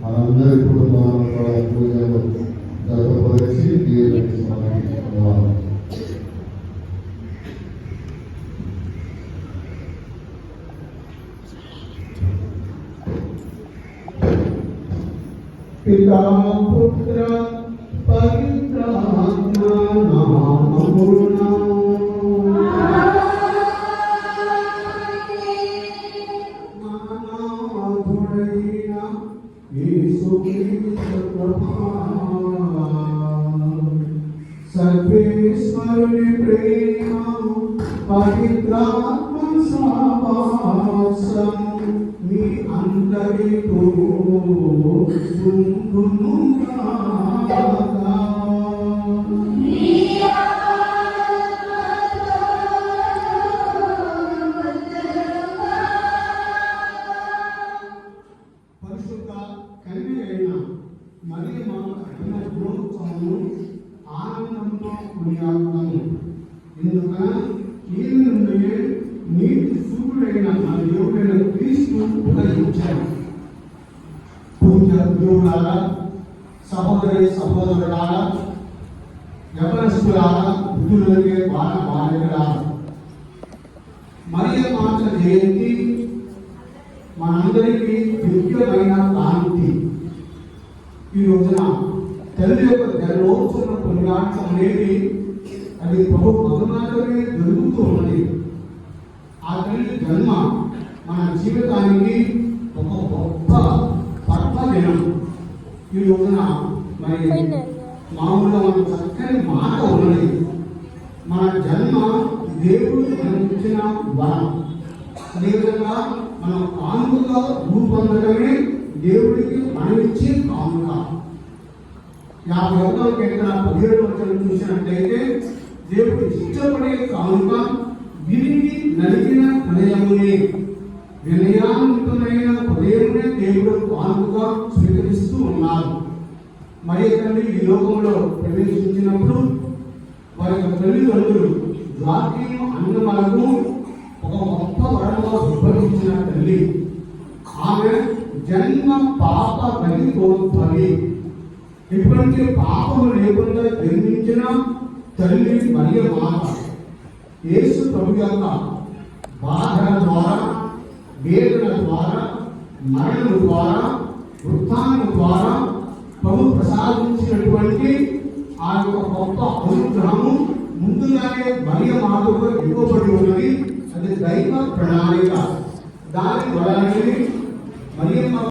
మనందరి కుటుంబాలను కూడా పూజలు జరపరిచి పితా పుత్ర పవిత్ర నామమున సర్వేశ్వరుని ప్రేమ పవిత్రాత్మ సహవాసం మీ అందరితో పరిశుద్ధ కన్య అయిన మరియమ్మ దినోత్సవము ఆనందంతో కొనియాడుతాము. ఎందుకన ఈమె నుండి నీతి సూర్యుడైన మన దేవుడైన క్రీస్తు ఉదయించాడు. పూజ దేవులారా, సహోదరి సహోదరులారా, యవనస్తులారా, వృద్ధులకే బాలకులారా, మరియమ్మ జయంతి మనందరికీ దివ్యమైన కాంతి. ఈ రోజున తల్లి యొక్క జన్మోత్సవం కొనియాడటం అనేది అది ప్రభు మధునాథమే జరుగుతూ ఉన్నది. ఆ తల్లి జన్మ మన జీవితానికి ఒక గొప్ప పర్వదినం. ఈ రోజున మరి మామూలుగా మన చక్కని మాట ఉన్నది. మన జన్మ దేవుడు మనకిచ్చిన వరం. అదేవిధంగా మనం కానుకగా రూపొందడమే దేవుడికి మనమిచ్చే కానుక. 51వ కీర్తన 17వ వచనం చూసినట్లయితే దేవుడు ఇష్టపడే కానుక విరిగి నలిగిన హృదయమునే, వినయాన్వితమైన హృదయమునే దేవుడు కానుకగా స్వీకరిస్తూ ఉన్నారు. మరి తల్లి ఈ లోకంలో ప్రవేశించినప్పుడు వారి యొక్క తల్లిదండ్రులు జాతీయ అన్నమలకు ఒక గొప్ప వరంగా ఉద్భవించిన తల్లి. ఆమె జన్మ పాప రహితోద్భవి. ఎటువంటి పాపము లేకుండా జన్మించిన తల్లి మరియ మాత యేసు ప్రభు యొక్క బాధల ద్వారా, వేదన ద్వారా, మరణము ద్వారా, వృత్తాంతం ద్వారా ప్రభు ప్రసాదించినటువంటి ఆ యొక్క గొప్ప అనుగ్రహము ముందుగానే మరియ మాతకు ఇవ్వబడి ఉన్నది. అది దైవ ప్రణాళిక. దాని వలన మరియమ్మ